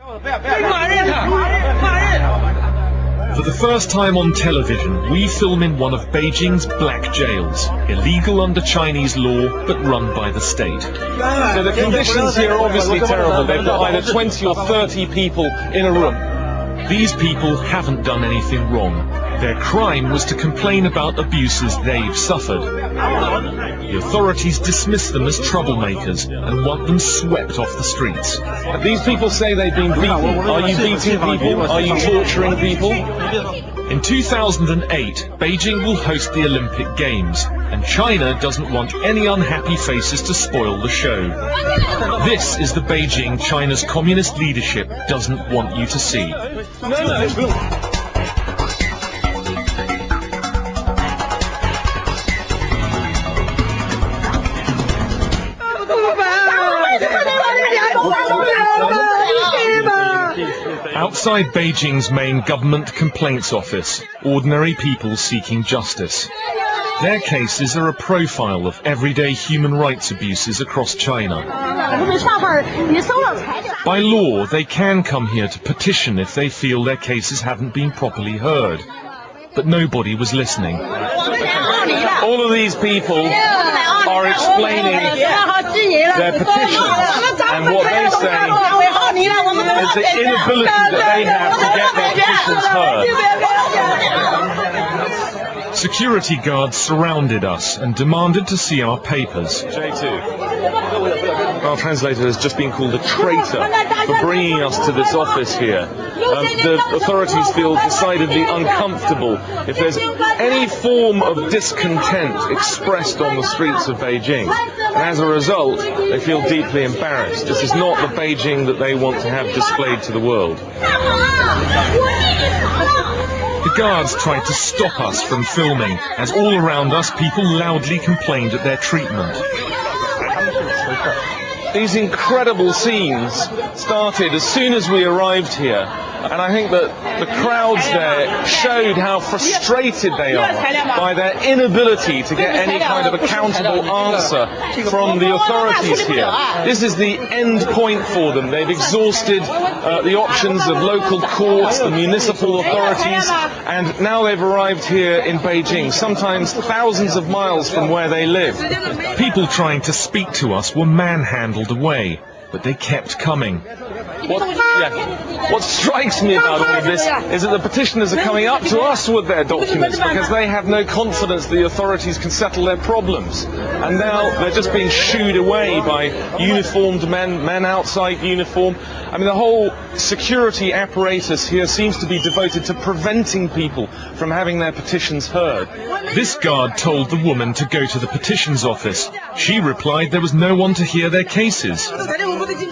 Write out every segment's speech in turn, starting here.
For the first time on television, we film in one of Beijing's black jails, illegal under Chinese law, but run by the state. So the conditions here are obviously terrible. They've got either 20 or 30 people in a room. These people haven't done anything wrong. Their crime was to complain about abuses they've suffered. The authorities dismiss them as troublemakers and want them swept off the streets. These people say they've been beaten. Are you beating people? Are you torturing people? In 2008, Beijing will host the Olympic Games, and China doesn't want any unhappy faces to spoil the show. This is the Beijing China's communist leadership doesn't want you to see. Outside Beijing's main government complaints office, ordinary people seeking justice. Their cases are a profile of everyday human rights abuses across China. By law, they can come here to petition if they feel their cases haven't been properly heard. But nobody was listening. All of these people are explaining their petitions, and what they say is the inability that they have to get their petitions heard. Security guards surrounded us and demanded to see our papers. J2. Our translator has just been called a traitor for bringing us to this office here. The authorities feel decidedly uncomfortable if there's any form of discontent expressed on the streets of Beijing. And as a result, they feel deeply embarrassed. This is not the Beijing that they want to have displayed to the world. The guards tried to stop us from filming, as all around us people loudly complained at their treatment. These incredible scenes started as soon as we arrived here, and I think that the crowds there showed how frustrated they are by their inability to get any kind of accountable answer from the authorities here. This is the end point for them. They've exhausted the options of local courts, the municipal authorities, and now they've arrived here in Beijing, sometimes thousands of miles from where they live. People trying to speak to us were manhandled away, but they kept coming. What strikes me about all of this is that the petitioners are coming up to us with their documents because they have no confidence the authorities can settle their problems. And now they're just being shooed away by uniformed men outside uniform. I mean, the whole security apparatus here seems to be devoted to preventing people from having their petitions heard. This guard told the woman to go to the petitions office. She replied there was no one to hear their cases.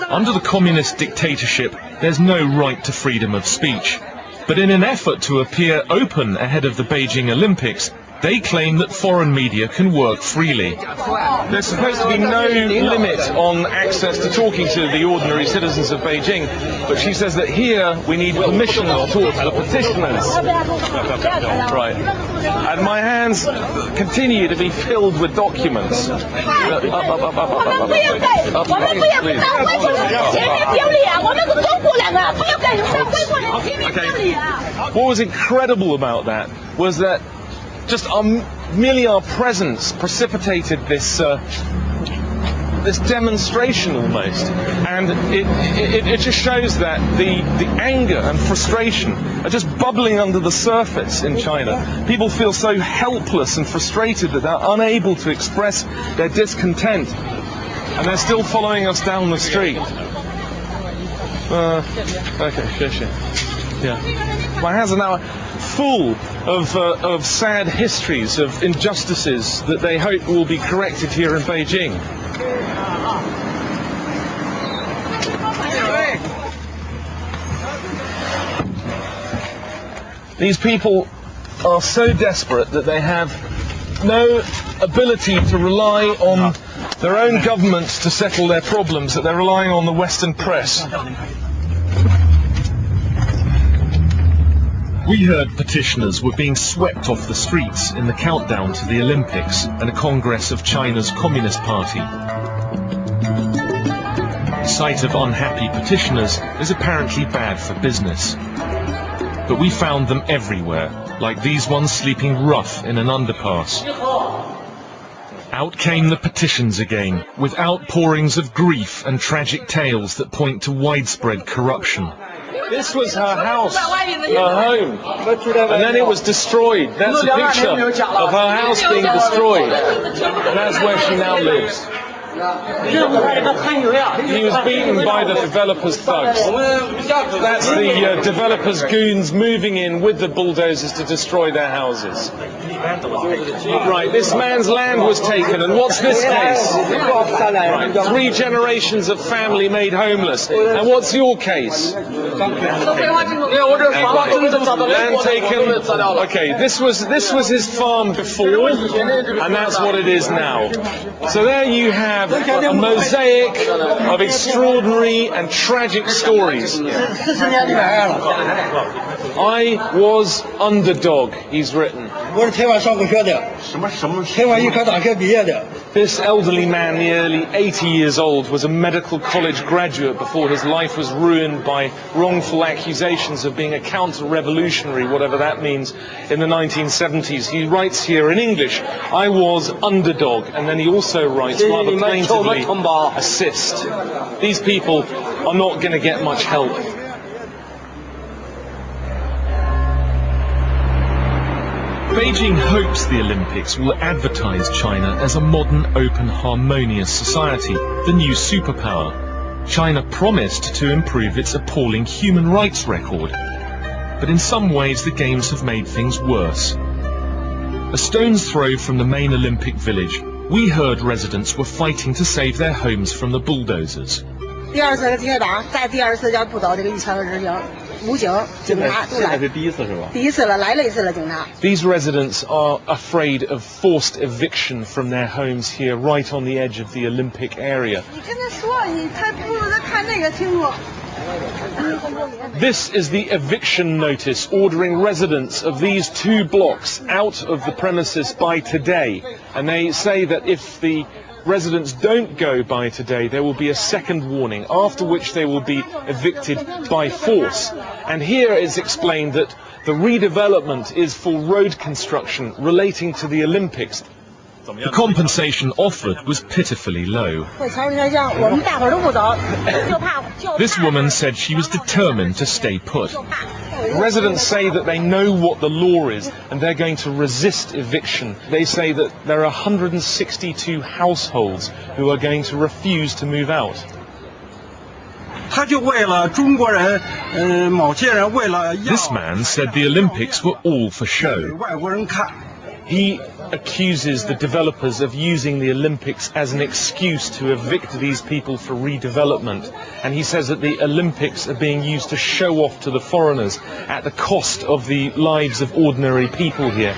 Under the communist dictatorship, there's no right to freedom of speech. But in an effort to appear open ahead of the Beijing Olympics, they claim that foreign media can work freely. There's supposed to be no limit on access to talking to the ordinary citizens of Beijing, but she says that here we need permission to talk to the petitioners. Right. And my hands continue to be filled with documents. Okay. What was incredible about that was that just merely our presence precipitated this demonstration almost, and it just shows that the anger and frustration are just bubbling under the surface in China. People feel so helpless and frustrated that they're unable to express their discontent, and they're still following us down the street. Okay, yeah. My hands are now full of sad histories of injustices that they hope will be corrected here in Beijing. These people are so desperate that they have no ability to rely on their own governments to settle their problems, that they're relying on the Western press. We heard petitioners were being swept off the streets in the countdown to the Olympics and a Congress of China's Communist Party. sight of unhappy petitioners is apparently bad for business. But we found them everywhere, like these ones sleeping rough in an underpass. Out came the petitions again, with outpourings of grief and tragic tales that point to widespread corruption. This was her house, her home, and then it was destroyed. That's a picture of her house being destroyed, and that's where she now lives. He was beaten by the developers' thugs. That's the developers' goons moving in with the bulldozers to destroy their houses. Right, this man's land was taken, and what's this case? Right, 3 generations of family made homeless. And what's your case? Land taken. Okay, this was his farm before, and that's what it is now. So there you have a mosaic of extraordinary and tragic stories. I was underdog, he's written. This elderly man, nearly 80 years old, was a medical college graduate before his life was ruined by wrongful accusations of being a counter-revolutionary, whatever that means, in the 1970s. He writes here in English, I was underdog, and then he also writes rather plaintively, assist. These people are not going to get much help. Beijing hopes the Olympics will advertise China as a modern, open, harmonious society, the new superpower. China promised to improve its appalling human rights record. But in some ways the Games have made things worse. A stone's throw from the main Olympic village, we heard residents were fighting to save their homes from the bulldozers. These residents are afraid of forced eviction from their homes here, right on the edge of the Olympic area. This is the eviction notice ordering residents of these 2 blocks out of the premises by today. And they say that if the residents don't go by today, there will be a second warning, after which they will be evicted by force. And here it's explained that the redevelopment is for road construction relating to the Olympics. The compensation offered was pitifully low. This woman said she was determined to stay put. Residents say that they know what the law is and they're going to resist eviction. They say that there are 162 households who are going to refuse to move out. This man said the Olympics were all for show. He accuses the developers of using the Olympics as an excuse to evict these people for redevelopment. And he says that the Olympics are being used to show off to the foreigners at the cost of the lives of ordinary people here.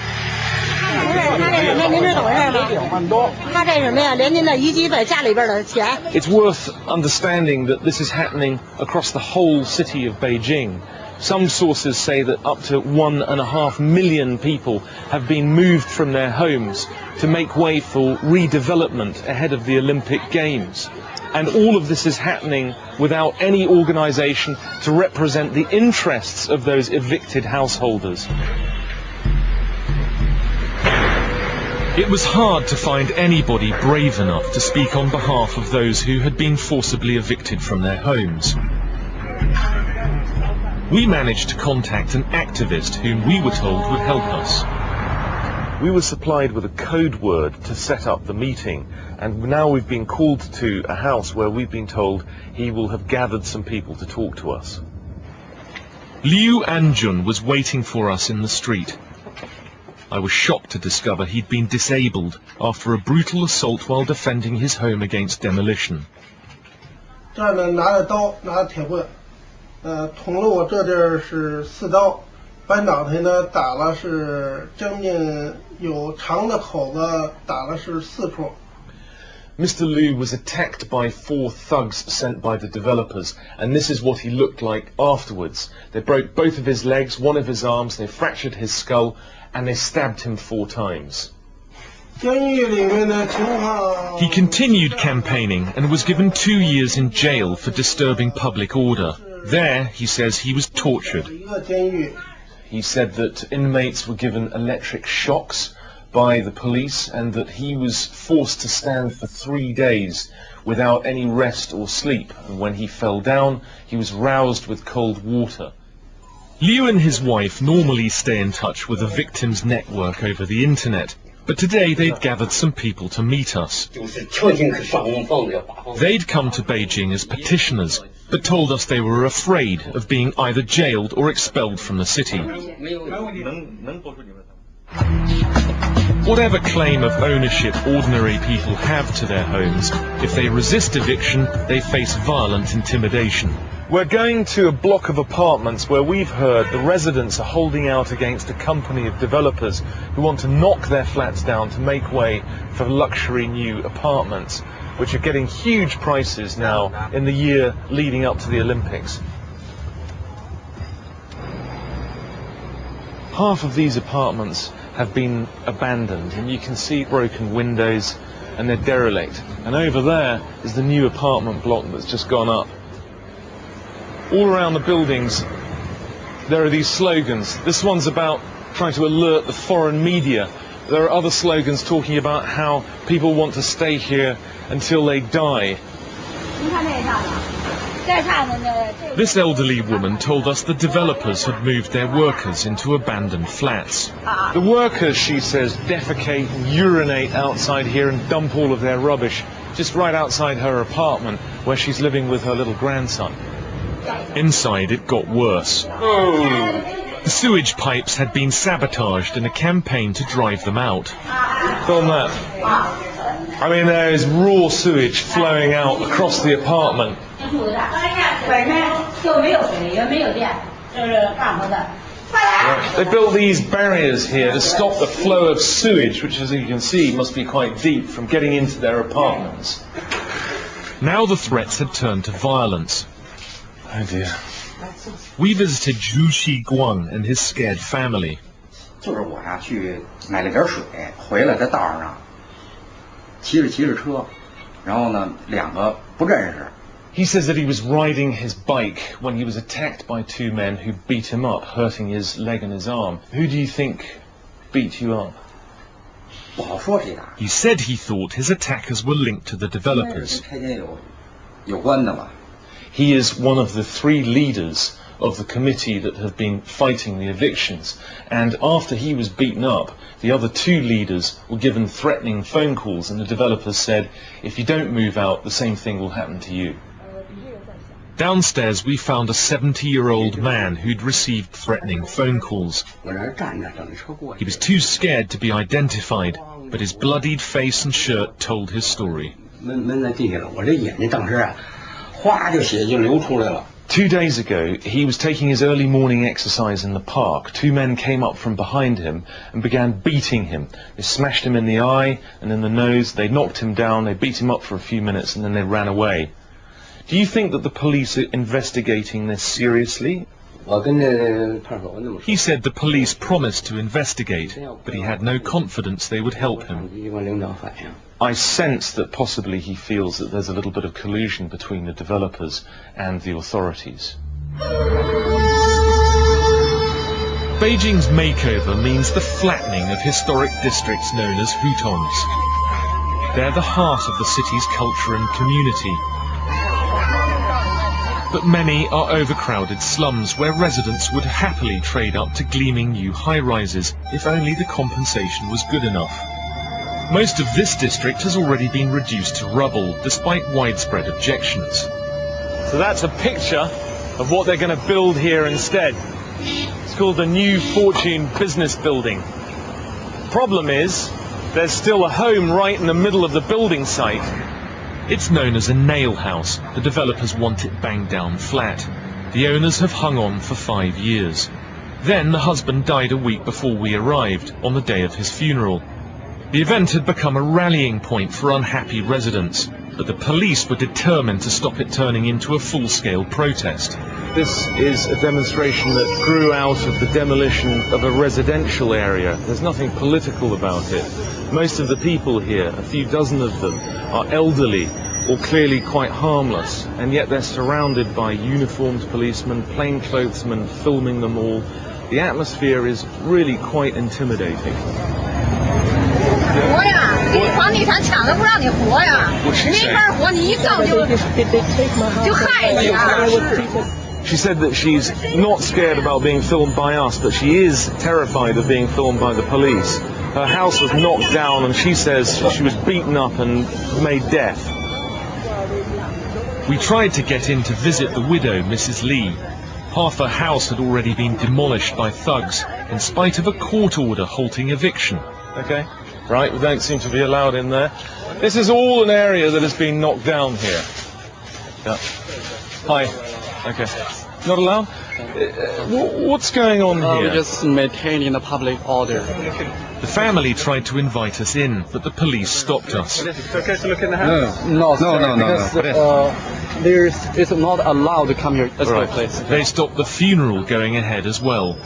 It's worth understanding that this is happening across the whole city of Beijing. Some sources say that up to 1.5 million people have been moved from their homes to make way for redevelopment ahead of the Olympic Games. And all of this is happening without any organisation to represent the interests of those evicted householders. It was hard to find anybody brave enough to speak on behalf of those who had been forcibly evicted from their homes. We managed to contact an activist whom we were told would help us. We were supplied with a code word to set up the meeting, and now we've been called to a house where we've been told he will have gathered some people to talk to us. Liu Anjun was waiting for us in the street. I was shocked to discover he'd been disabled after a brutal assault while defending his home against demolition. 捅了我这地儿是4刀，半脑袋呢打了是将近有长的口子，打了是4处。 Mr. Liu was attacked by 4 thugs sent by the developers, and this is what he looked like afterwards. They broke both of his legs, one of his arms, they fractured his skull, and they stabbed him 4 times. He continued campaigning and was given 2 years in jail for disturbing public order. There, he says, he was tortured. He said that inmates were given electric shocks by the police and that he was forced to stand for 3 days without any rest or sleep. And when he fell down, he was roused with cold water. Liu and his wife normally stay in touch with the victims' network over the internet. But today they'd gathered some people to meet us. They'd come to Beijing as petitioners, but told us they were afraid of being either jailed or expelled from the city. Whatever claim of ownership ordinary people have to their homes, if they resist eviction, they face violent intimidation. We're going to a block of apartments where we've heard the residents are holding out against a company of developers who want to knock their flats down to make way for luxury new apartments, which are getting huge prices now in the year leading up to the Olympics. Half of these apartments have been abandoned, and you can see broken windows and they're derelict. And over there is the new apartment block that's just gone up. All around the buildings there are these slogans. This one's about trying to alert the foreign media. There are other slogans talking about how people want to stay here until they die. This elderly woman told us the developers had moved their workers into abandoned flats. The workers, she says, defecate and urinate outside here and dump all of their rubbish just right outside her apartment where she's living with her little grandson. Inside it got worse. The sewage pipes had been sabotaged in a campaign to drive them out. Film that. I mean, there is raw sewage flowing out across the apartment. They built these barriers here to stop the flow of sewage, which, as you can see, must be quite deep, from getting into their apartments. Now the threats had turned to violence. Oh dear. We visited Zhu Xiguang and his scared family. He says that he was riding his bike when he was attacked by 2 men who beat him up, hurting his leg and his arm. Who do you think beat you up? He said he thought his attackers were linked to the developers. He is one of the 3 leaders of the committee that have been fighting the evictions, and after he was beaten up, the other 2 leaders were given threatening phone calls, and the developers said, if you don't move out, the same thing will happen to you. Downstairs we found a 70-year-old man who'd received threatening phone calls. He was too scared to be identified, but his bloodied face and shirt told his story. 2 days ago, he was taking his early morning exercise in the park. 2 men came up from behind him and began beating him. They smashed him in the eye and in the nose. They knocked him down. They beat him up for a few minutes and then they ran away. Do you think that the police are investigating this seriously? He said the police promised to investigate, but he had no confidence they would help him. I sense that possibly he feels that there's a little bit of collusion between the developers and the authorities. Beijing's makeover means the flattening of historic districts known as hutongs. They're the heart of the city's culture and community. But many are overcrowded slums where residents would happily trade up to gleaming new high-rises if only the compensation was good enough. Most of this district has already been reduced to rubble, despite widespread objections. So that's a picture of what they're going to build here instead. It's called the New Fortune Business Building. Problem is, there's still a home right in the middle of the building site. It's known as a nail house. The developers want it banged down flat. The owners have hung on for 5 years. Then the husband died a week before we arrived, on the day of his funeral. The event had become a rallying point for unhappy residents. but the police were determined to stop it turning into a full-scale protest. This is a demonstration that grew out of the demolition of a residential area. There's nothing political about it. Most of the people here, a few dozen of them, are elderly or clearly quite harmless, and yet they're surrounded by uniformed policemen, plainclothesmen filming them all. The atmosphere is really quite intimidating. She said that she's not scared about being filmed by us, but she is terrified of being filmed by the police. Her house was knocked down and she says she was beaten up and made deaf. We tried to get in to visit the widow, Mrs. Lee. Half her house had already been demolished by thugs, in spite of a court order halting eviction. Okay, right, we don't seem to be allowed in there. This is all an area that has been knocked down here. Yeah. Hi. Okay. Not allowed? What's going on here? We're just maintaining the public order. The family tried to invite us in, but the police stopped us. It's okay to look in the house? No. Because it's not allowed to come here. Let's go, please. They stopped the funeral going ahead as well.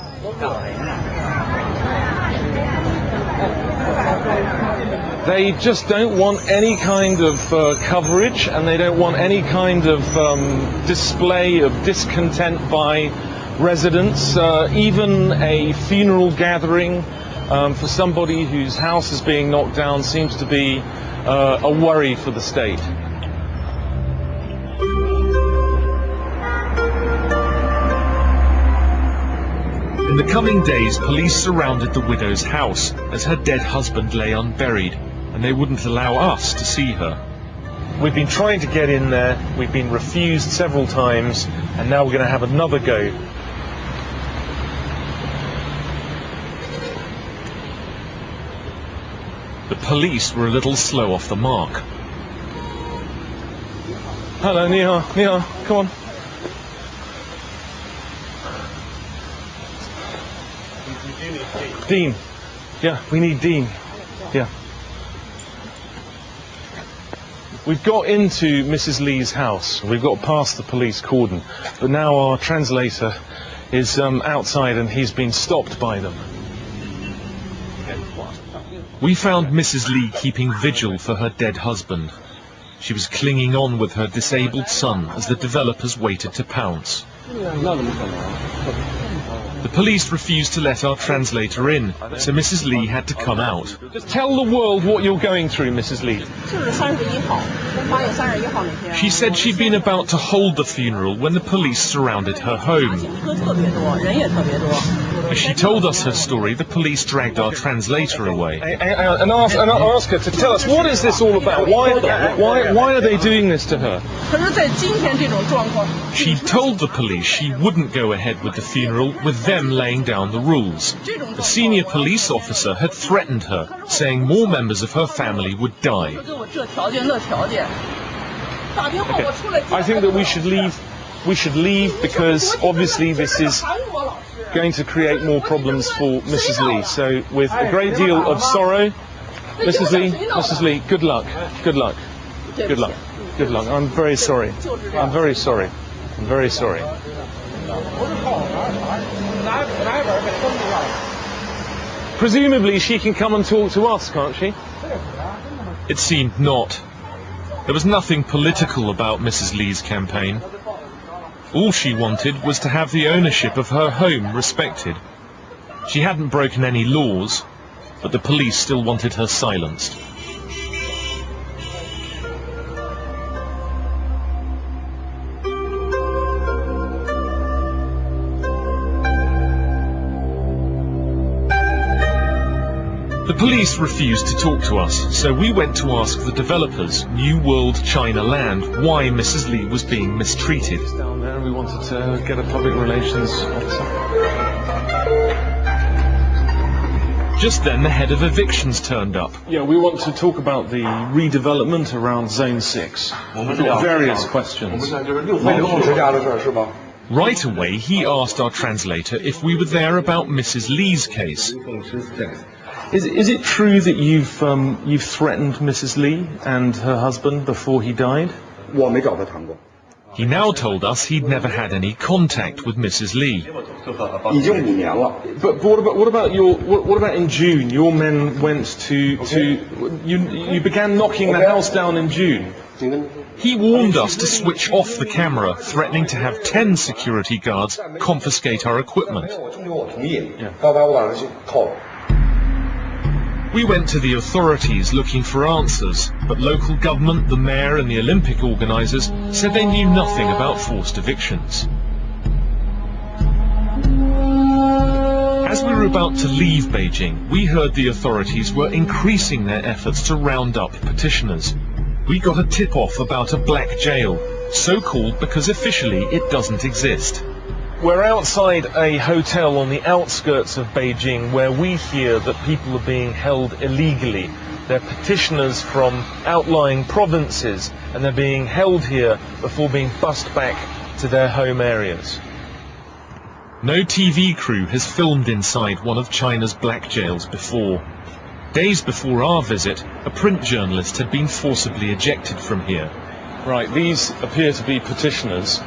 They just don't want any kind of coverage, and they don't want any kind of display of discontent by residents. Even a funeral gathering for somebody whose house is being knocked down seems to be a worry for the state. In the coming days, police surrounded the widow's house as her dead husband lay unburied, and they wouldn't allow us to see her. We've been trying to get in there, we've been refused several times, and now we're going to have another go. The police were a little slow off the mark. Hello, Nia, come on. Dean. Yeah, we need Dean. Yeah. We've got into Mrs. Lee's house. We've got past the police cordon. But now our translator is outside and he's been stopped by them. We found Mrs. Lee keeping vigil for her dead husband. She was clinging on with her disabled son as the developers waited to pounce. The police refused to let our translator in, so Mrs. Lee had to come out. Just tell the world what you're going through, Mrs. Lee. She said she'd been about to hold the funeral when the police surrounded her home. As she told us her story, the police dragged our translator away. And ask her to tell us, what is this all about? Why are they doing this to her? She told the police she wouldn't go ahead with the funeral with them laying down the rules. A senior police officer had threatened her, saying more members of her family would die. Okay. I think that we should leave. We should leave because obviously this is going to create more problems for Mrs. Lee. So with a great deal of sorrow, Mrs. Lee, good luck. Good luck. Good luck. Good luck. I'm very sorry. I'm very sorry. I'm very sorry. Presumably she can come and talk to us, can't she? It seemed not. There was nothing political about Mrs. Lee's campaign. All she wanted was to have the ownership of her home respected. She hadn't broken any laws, but the police still wanted her silenced. The police refused to talk to us, so we went to ask the developers, New World China Land, why Mrs. Lee was being mistreated. Down there, we wanted to get a public relations officer. Just then, the head of evictions turned up. Yeah, we want to talk about the redevelopment around Zone 6. We've got various questions. Right away, he asked our translator if we were there about Mrs. Lee's case. Is it true that you've threatened Mrs. Lee and her husband before he died? 我没找他谈过， He now told us he'd never had any contact with Mrs. Lee. 已经5年了。 But what about in June? Your men went to you began knocking the house down in June. He warned us to switch off the camera, threatening to have 10 security guards confiscate our equipment. 我兄弟我同意，爸爸我把他去铐了。 We went to the authorities looking for answers, but local government, the mayor and the Olympic organisers said they knew nothing about forced evictions. As we were about to leave Beijing, we heard the authorities were increasing their efforts to round up petitioners. We got a tip-off about a black jail, so called because officially it doesn't exist. We're outside a hotel on the outskirts of Beijing where we hear that people are being held illegally. They're petitioners from outlying provinces and they're being held here before being bussed back to their home areas. No TV crew has filmed inside one of China's black jails before. Days before our visit, a print journalist had been forcibly ejected from here. Right, these appear to be petitioners.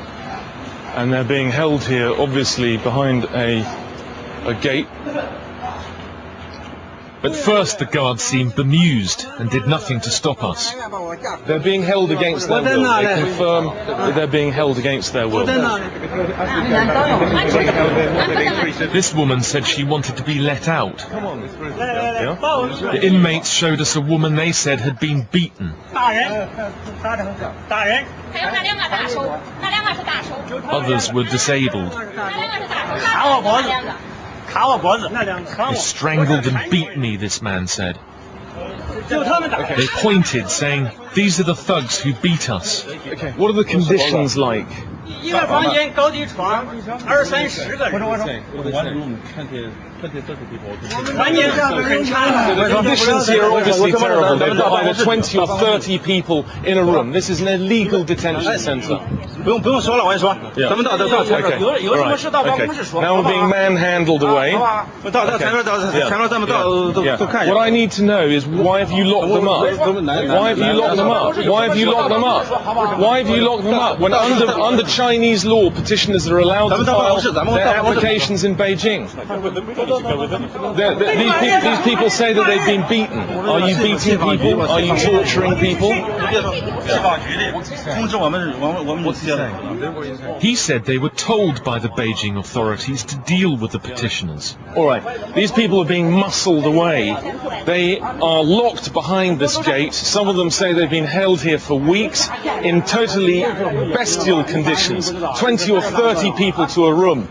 And they're being held here, obviously, behind a gate. At first the guards seemed bemused and did nothing to stop us. They're being held against their will. They confirm that they're being held against their will. This woman said she wanted to be let out. Yeah? The inmates showed us a woman they said had been beaten. Others were disabled. They strangled and beat me, this man said. They pointed, saying, "These are the thugs who beat us." Okay. What are the conditions like? The conditions here are obviously terrible. They've got either 20 or 30 people in a room. This is an illegal detention centre. Yeah. Okay. Now we're being manhandled away. Okay. What I need to know is why have you locked them up? Why have you locked them up? Why have you locked them up? Why have you locked them up? When under Chinese law, petitioners are allowed to file their applications in Beijing. These people say that they've been beaten. Are you beating people? Are you torturing people? He said they were told by the Beijing authorities to deal with the petitioners. All right, these people are being muscled away. They are locked behind this gate. Some of them say they've been held here for weeks in totally bestial conditions. 20 or 30 people to a room.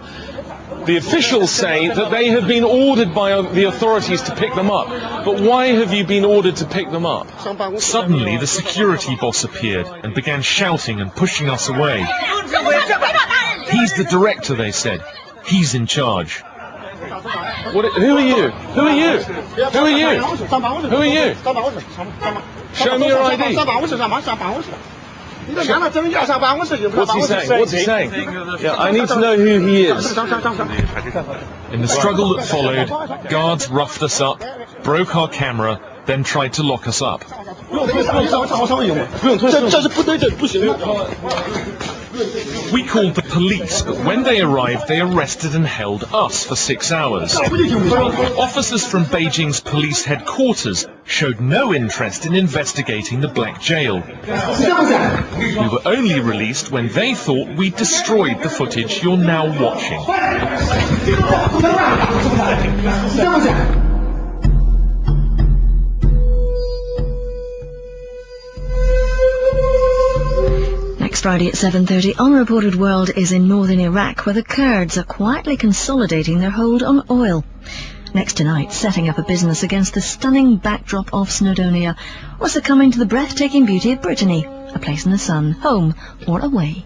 The officials say that they have been ordered by the authorities to pick them up. But why have you been ordered to pick them up? Suddenly the security boss appeared and began shouting and pushing us away. He's the director, they said. He's in charge. Who are you? Who are you? Who are you? Who are you? Show me your ID. What's he saying? What's he saying? Yeah, I need to know who he is. In the struggle that followed, guards roughed us up, broke our camera, then tried to lock us up. We called the police, but when they arrived, they arrested and held us for 6 hours. Officers from Beijing's police headquarters showed no interest in investigating the black jail. We were only released when they thought we'd destroyed the footage you're now watching. Next Friday at 7:30, Unreported World is in northern Iraq, where the Kurds are quietly consolidating their hold on oil. Next tonight, setting up a business against the stunning backdrop of Snowdonia, or succumbing to the breathtaking beauty of Brittany, a place in the sun, home or away.